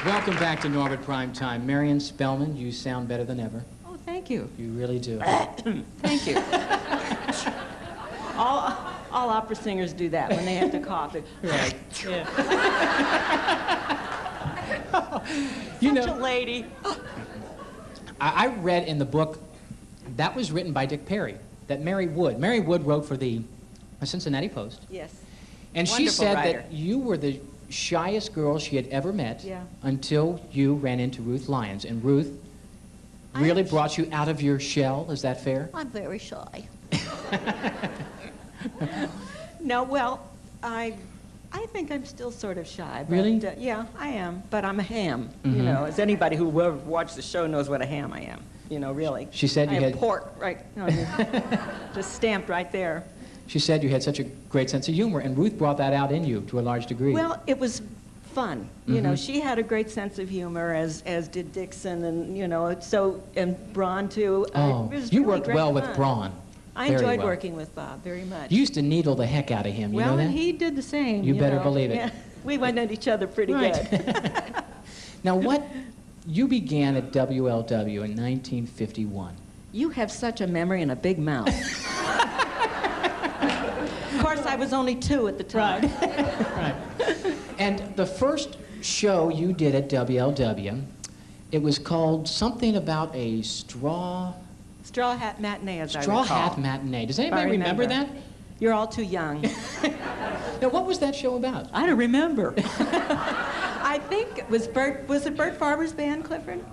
Welcome back to Norwood Primetime. Marian, Spelman, you sound better than ever. Oh, thank you. You really do. Thank you. all opera singers do that when they have to cough. Right. Yeah. Such a lady. I read in the book that was written by Dick Perry, that Mary Wood wrote for the Cincinnati Post. Yes. And Wonderful she said writer. that you were the shyest girl she had ever met until you ran into Ruth Lyons. And Ruth really brought you out of your shell. Is that fair? I'm very shy. No, well, I think I'm still sort of shy. But, Really? Yeah, I am. But I'm a ham. You know, as anybody who will watch the show knows what a ham I am. You know, really. She said you I have had pork, right? No, just stamped right there. She said you had such a great sense of humor, and Ruth brought that out in you to a large degree. Well, it was fun. You know, she had a great sense of humor, as did Dixon, and you know, and Braun too. Oh, it was you really worked great well fun. with Braun. I Very enjoyed well. working with Bob very much. You used to needle the heck out of him, you know Well, that? and he did the same. You better know. believe it. Yeah, we went at each other pretty Right. good. Now, you began at WLW in 1951. You have such a memory and a big mouth. Of course, I was only 2 at the time. Right. And the first show you did at WLW, it was called something about a straw Hat matinee, as I recall. hat matinee. Does anybody remember that? You're all too young. Now, what was that show about? I don't remember. I think it was was it Bert Farber's band, Clifford?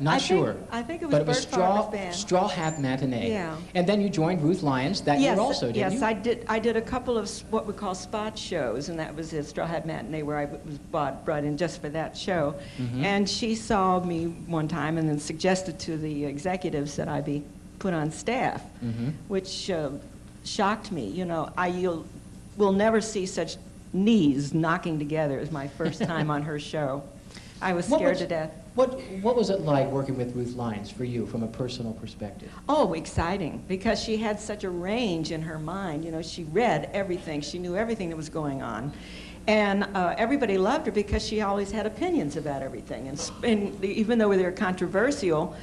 Not sure. I think it was but it was Bert Farber's band. straw hat matinee. Yeah. And then you joined Ruth Lyons that year also, didn't you? Yes, I did. I did a couple of what we call spot shows, and that was a Straw Hat Matinee where I was brought in just for that show. And she saw me one time and then suggested to the executives that I be put on staff, which shocked me. You know, we'll never see such knees knocking together as my first time on her show. I was scared to death. What was it like working with Ruth Lyons for you from a personal perspective? Oh, exciting, because she had such a range in her mind. You know, she read everything. She knew everything that was going on. And everybody loved her because she always had opinions about everything. And even though they were controversial,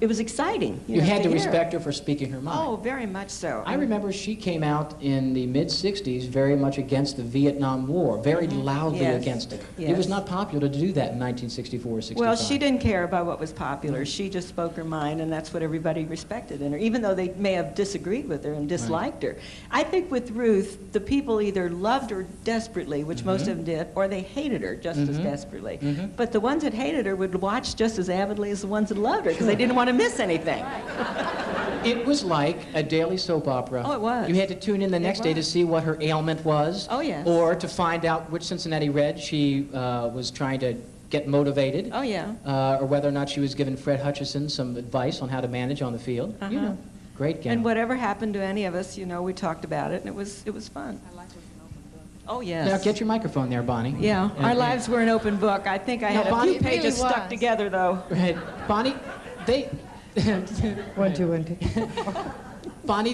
it was exciting. You had to respect her for speaking her mind. Oh, very much so. I remember she came out in the mid-'60s very much against the Vietnam War, very loudly against it. It was not popular to do that in 1964 or 65. Well, she didn't care about what was popular. She just spoke her mind, and that's what everybody respected in her, even though they may have disagreed with her and disliked her. I think with Ruth, the people either loved her desperately, which most of them did, or they hated her just as desperately. But the ones that hated her would watch just as avidly as the ones that loved her, because they didn't want to miss anything. It was like a daily soap opera. Oh, it was. You had to tune in the next day to see what her ailment was. Oh, yes. Or to find out which Cincinnati Red she was trying to get motivated. Oh, yeah. Or whether or not she was giving Fred Hutchison some advice on how to manage on the field. You know, great game. And whatever happened to any of us, you know, we talked about it, and it was fun. Oh, yes. Now, get your microphone there, Bonnie. Yeah, our lives were an open book. I think I had a Bonnie, few pages really stuck was. together, though. Right. Bonnie, they... 1, 2, 1, 2. Bonnie,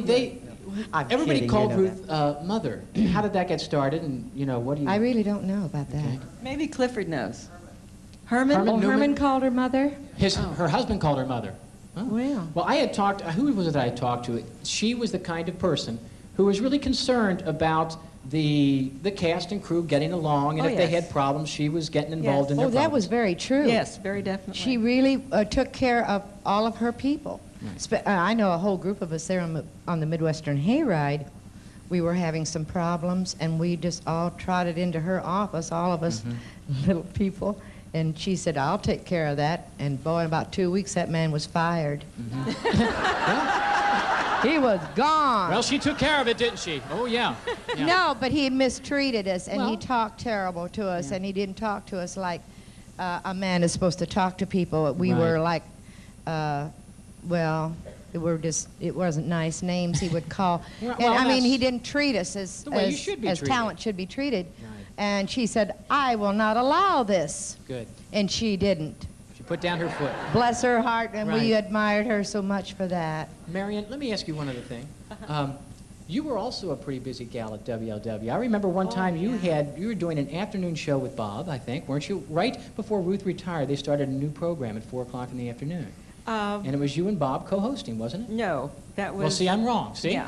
everybody kidding, called you know Ruth Mother. How did that get started, and, you know, what do you... I really don't know about that. Okay. Maybe Clifford knows. Herman Newman? Herman called her mother? Her husband called her Mother. Huh? Well. Well, I had talked... Who was it I had talked to? She was the kind of person who was really concerned about the cast and crew getting along, and Oh, if they yes. had problems, she was getting involved in their Oh, that was problems. very true. Yes, very definitely. She really took care of all of her people. I know a whole group of us there on the Midwestern Hayride. We were having some problems, and we just all trotted into her office, all of us little people, and she said, "I'll take care of that." And boy, in about 2 weeks, that man was fired. He was gone. Well, she took care of it, didn't she? Oh, yeah. No, but he mistreated us, and he Well- talked terrible to us, and he didn't talk to us like a man is supposed to talk to people. We Right. were like, well, it wasn't nice names he would call. Well, And I mean, that's he didn't treat us as the way you should be treated. talent should be treated. Right. And she said, "I will not allow this." Good. And she didn't. She put down her foot. Bless her heart, and we Right. admired her so much for that. Marian, let me ask you one other thing. You were also a pretty busy gal at WLW. I remember one time you were doing an afternoon show with Bob, I think, weren't you? Right before Ruth retired, they started a new program at 4 o'clock in the afternoon. And it was you and Bob co-hosting, wasn't it? No, that was... Well, see, I'm wrong. See? Yeah.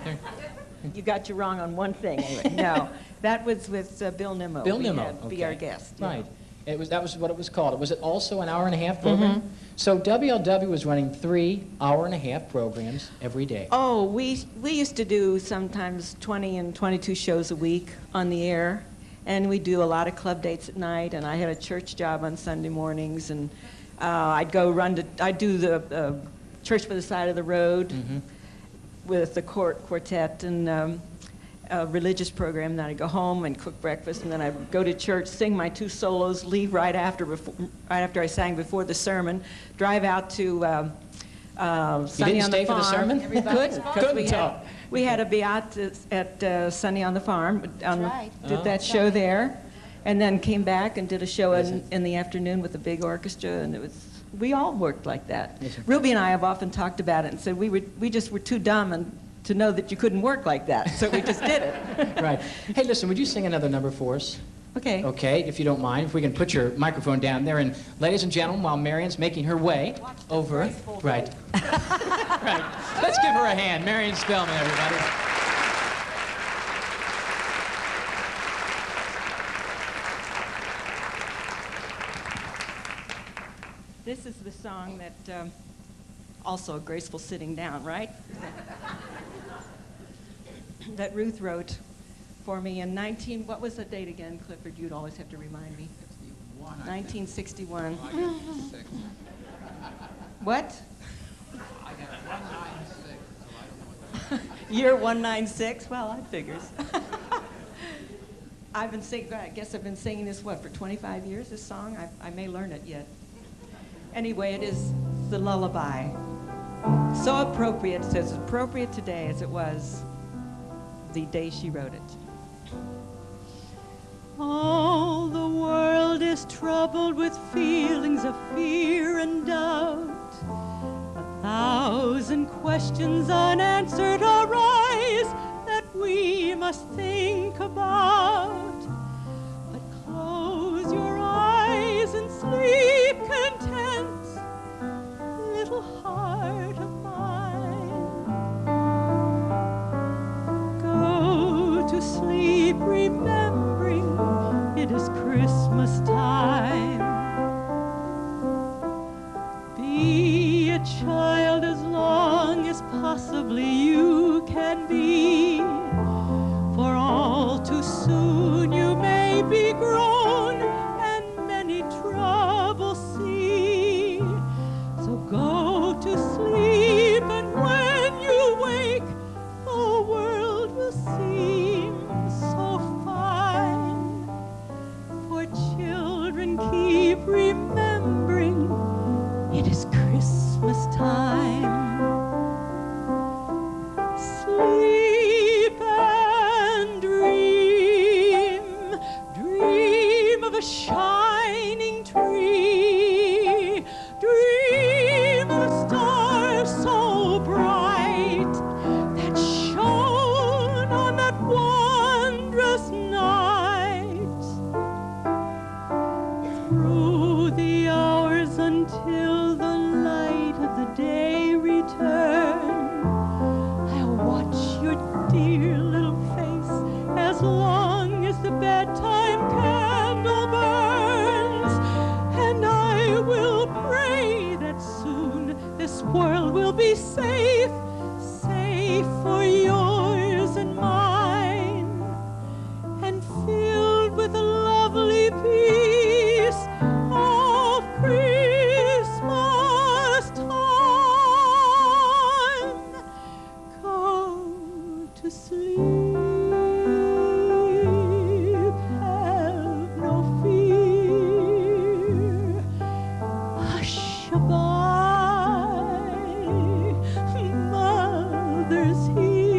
You got you wrong on one thing. Anyway. No, that was with Bill Nimmo. Bill Nimmo, okay. Be our guest. Right. That was what it was called. Was it also an hour-and-a-half program? So WLW was running 3 hour-and-a-half programs every day. Oh, we used to do sometimes 20 and 22 shows a week on the air, and we do a lot of club dates at night. And I had a church job on Sunday mornings, and I'd do the Church by the Side of the Road with the quartet and. A religious program, then I'd go home and cook breakfast, and then I'd go to church, sing my 2 solos, leave right after I sang before the sermon, drive out to Sunny on the Farm. You didn't stay for the sermon? Couldn't. We had to be out at Sunny on the Farm. Did that show there, and then came back and did a show in the afternoon with a big orchestra, and we all worked like that. Ruby and I have often talked about it and said we just were too dumb to know that you couldn't work like that, so we just did it. Right. Hey, listen, would you sing another number for us? Okay. Okay, if you don't mind, if we can put your microphone down there. And ladies and gentlemen, while Marian's making her way over... Right. Right. Let's give her a hand. Marian Spelman, everybody. This is the song that... also a graceful sitting down, right? That Ruth wrote for me in what was the date again, Clifford? You'd always have to remind me. 1961. What? I got 196. Year 196? Well, that figures. I guess I've been singing this, for 25 years, this song? I may learn it yet. Anyway, it is the lullaby. So appropriate, it's as appropriate today as it was the day she wrote it. All the world is troubled with feelings of fear and doubt. 1,000 questions unanswered arise that we must think about. But close your eyes and sleep content, little heart of mine. Go to sleep remembering it is Christmas time. Be a child as long as possibly you can be, for all too soon you may be grown and many troubles see. So go to sleep, and when you wake, the world will seem so fine. For children keep remembering it is Christmas time. Sleep and dream, dream of a shining tree, dream of a star so bright that shone on that wondrous night. Through the hours until the light of the day return, I'll watch your dear little face as long as the bedtime candle burns, and I will pray that soon this world will be safe, safe for yours and mine, and filled with a lovely peace of Christmas time. Go to sleep, have no fear, hush-a-bye, mother's here.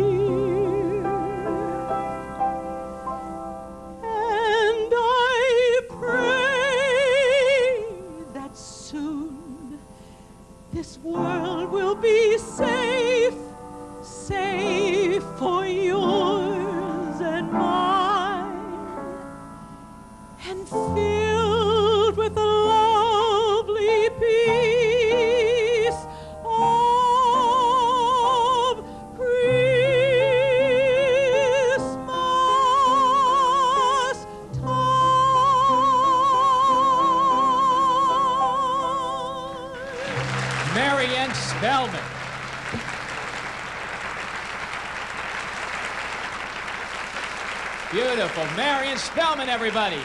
Marian Spelman. Beautiful. Marian Spelman, everybody.